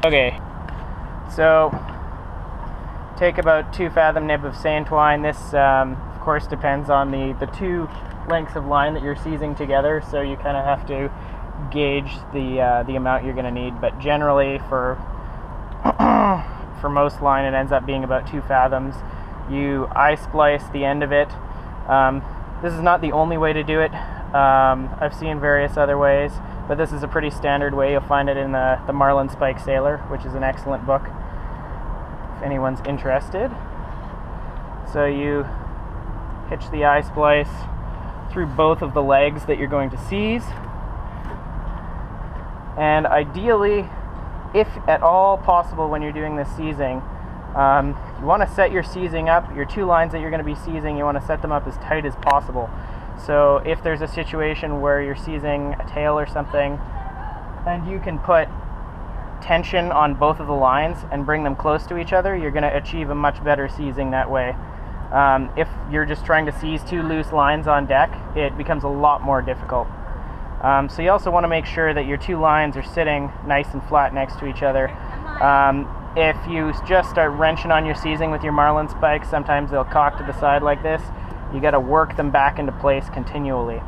Okay, so take about 2 fathom nib of seine twine. This of course depends on the 2 lengths of line that you're seizing together, so you kind of have to gauge the amount you're going to need, but generally for for most line it ends up being about 2 fathoms. You eye splice the end of it. This is not the only way to do it. I've seen various other ways, but this is a pretty standard way. You'll find it in the Marlin Spike Sailor, which is an excellent book if anyone's interested. So you hitch the eye splice through both of the legs that you're going to seize, and ideally, if at all possible when you're doing this seizing, you want to set your seizing up, your 2 lines that you're going to be seizing, you want to set them up as tight as possible. So if there's a situation where you're seizing a tail or something, and you can put tension on both of the lines and bring them close to each other, you're going to achieve a much better seizing that way. If you're just trying to seize 2 loose lines on deck, it becomes a lot more difficult. So you also want to make sure that your 2 lines are sitting nice and flat next to each other. If you just start wrenching on your seizing with your Marlin spikes, sometimes they'll cock to the side like this. You got to work them back into place continually.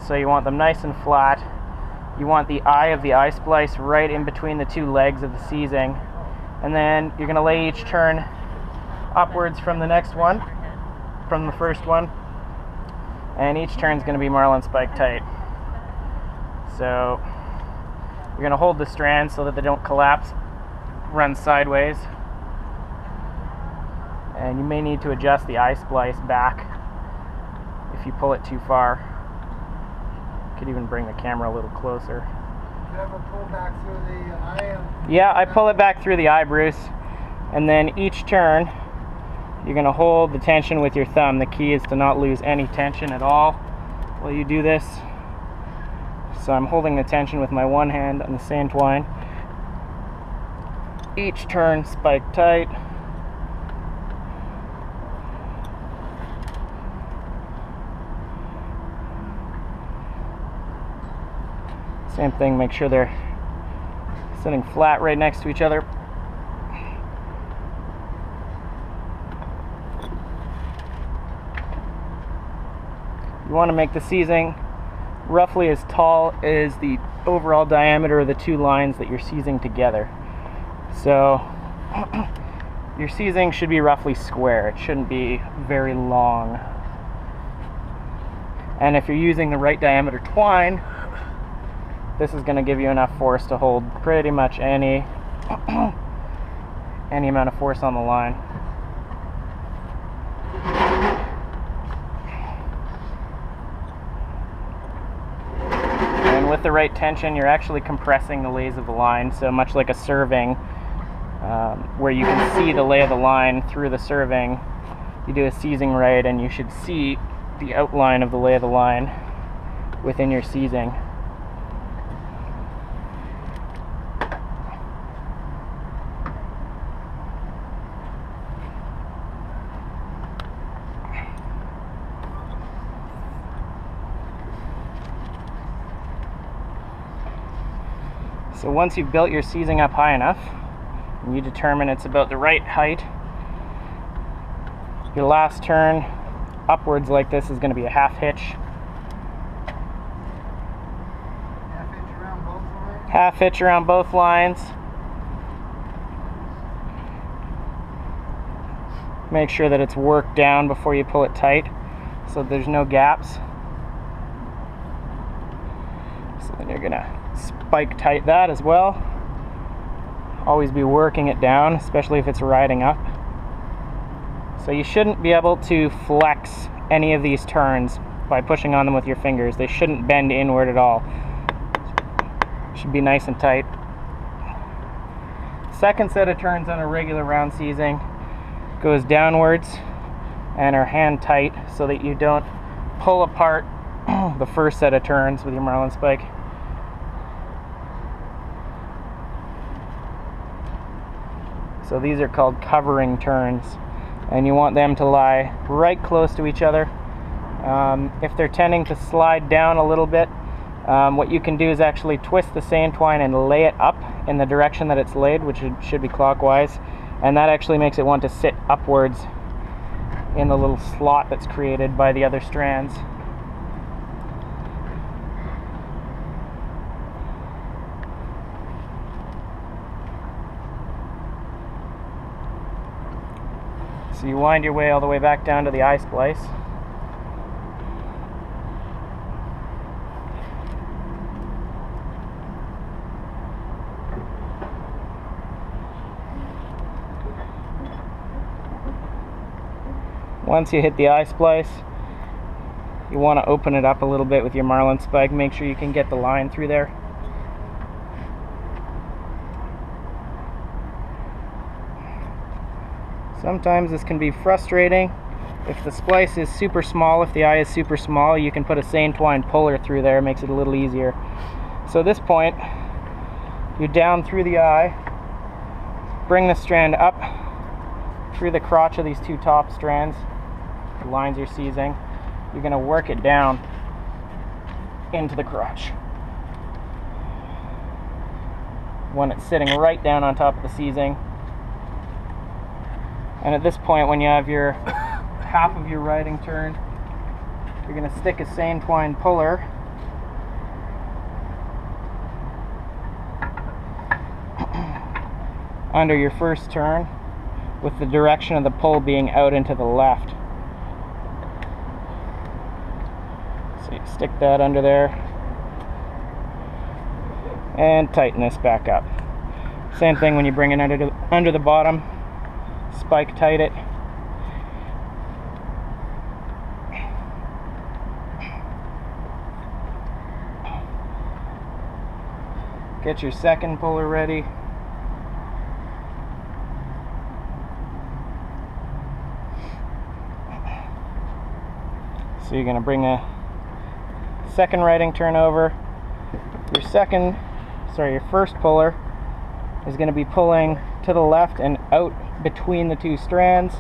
So you want them nice and flat. You want the eye of the eye splice right in between the 2 legs of the seizing. And then you're going to lay each turn upwards from the next one, from the first one. And each turn is going to be Marlin spike tight. So you're going to hold the strands so that they don't collapse, run sideways. And you may need to adjust the eye splice back if you pull it too far. You could even bring the camera a little closer. Do you ever pull back through the eye? Yeah, I pull it back through the eye, Bruce. And then each turn, you're going to hold the tension with your thumb. The key is to not lose any tension at all while you do this. So I'm holding the tension with my one hand on the seine twine. Each turn spike tight. Same thing, make sure they're sitting flat right next to each other. You want to make the seizing roughly as tall as the overall diameter of the 2 lines that you're seizing together. So your seizing should be roughly square. It shouldn't be very long. And if you're using the right diameter twine, this is going to give you enough force to hold pretty much any amount of force on the line. And with the right tension, you're actually compressing the lays of the line, so much like a serving, where you can see the lay of the line through the serving. You do a seizing right and you should see the outline of the lay of the line within your seizing. So once you've built your seizing up high enough, and you determine it's about the right height, your last turn upwards like this is going to be a half hitch. Half hitch around both lines? Half hitch around both lines. Make sure that it's worked down before you pull it tight, so there's no gaps. So then you're going to spike tight that as well. Always be working it down, especially if it's riding up. So you shouldn't be able to flex any of these turns by pushing on them with your fingers. They shouldn't bend inward at all. Should be nice and tight. Second set of turns on a regular round seizing goes downwards and are hand tight so that you don't pull apart the first set of turns with your Marlin spike. So these are called covering turns, and you want them to lie right close to each other. If they're tending to slide down a little bit, what you can do is actually twist the seine twine and lay it up in the direction that it's laid, which should be clockwise, and that actually makes it want to sit upwards in the little slot that's created by the other strands. So you wind your way all the way back down to the eye splice. Once you hit the eye splice, you want to open it up a little bit with your marlin spike. Make sure you can get the line through there. Sometimes this can be frustrating. If the splice is super small, if the eye is super small, you can put a seine twine puller through there. It makes it a little easier. So at this point, you're down through the eye, bring the strand up through the crotch of these two top strands, the lines you're seizing. You're going to work it down into the crotch when it's sitting right down on top of the seizing. And at this point, when you have your half of your riding turn, you're going to stick a seine twine puller under your first turn, with the direction of the pull being out into the left. So you stick that under there and tighten this back up. Same thing when you bring it under the bottom. Spike tight it. Get your second puller ready. So you're going to bring a second riding turn over. Your first puller is going to be pulling to the left and out between the two strands.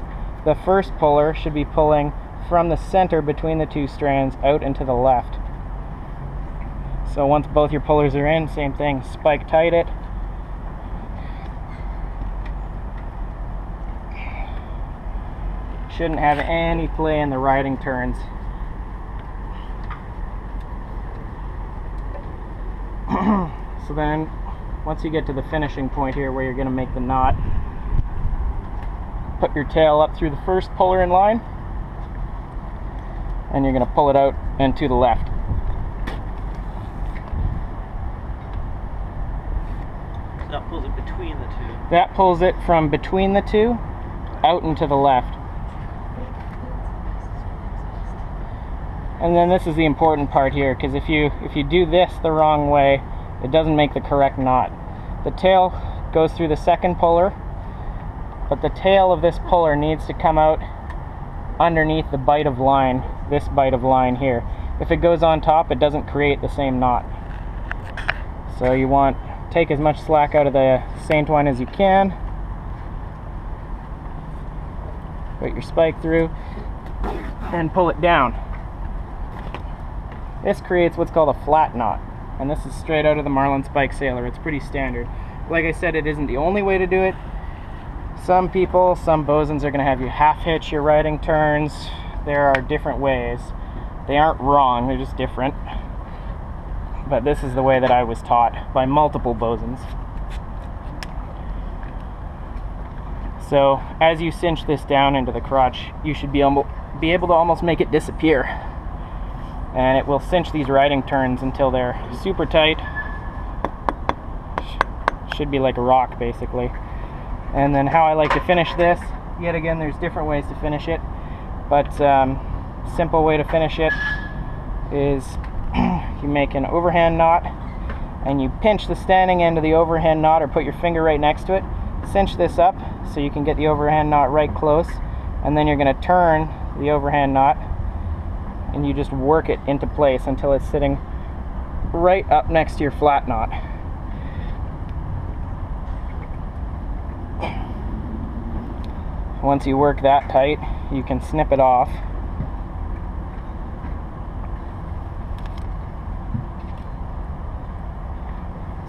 The first puller should be pulling from the center between the two strands out into the left. So once both your pullers are in, same thing, spike tight it. Shouldn't have any play in the riding turns. So then, once you get to the finishing point here where you're going to make the knot, put your tail up through the first puller in line, and you're going to pull it out and to the left. That pulls it between the two. That pulls it from between the two out and to the left. And then this is the important part here, because if you do this the wrong way, it doesn't make the correct knot. The tail goes through the second puller, but the tail of this puller needs to come out underneath the bite of line, this bite of line here. If it goes on top, it doesn't create the same knot. So you want to take as much slack out of the seine twine as you can. Put your spike through and pull it down. This creates what's called a flat knot, and this is straight out of the Marlin Spike Sailor. It's pretty standard. Like I said, it isn't the only way to do it. Some bosons are going to have you half hitch your riding turns. There are different ways. They aren't wrong, they're just different. But this is the way that I was taught by multiple bosons. So as you cinch this down into the crotch, you should be able to almost make it disappear. And it will cinch these riding turns until they're super tight. Should be like a rock, basically. And then how I like to finish this, yet again, there's different ways to finish it, but simple way to finish it is you make an overhand knot and you pinch the standing end of the overhand knot, or put your finger right next to it, cinch this up so you can get the overhand knot right close, and then you're going to turn the overhand knot and you just work it into place until it's sitting right up next to your flat knot. Once you work that tight, you can snip it off.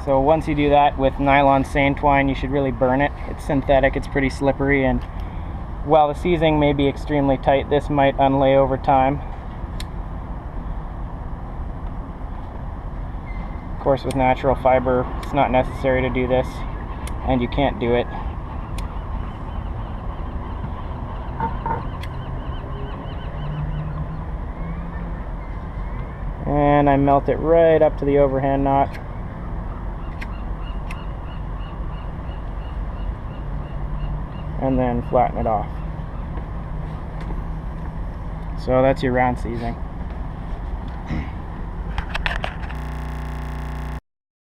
So once you do that with nylon seine twine, you should really burn it. It's synthetic, it's pretty slippery, and while the seizing may be extremely tight, this might unlay over time. Of course, with natural fiber, it's not necessary to do this, and you can't do it. And I melt it right up to the overhand knot. And then flatten it off. So that's your round seizing.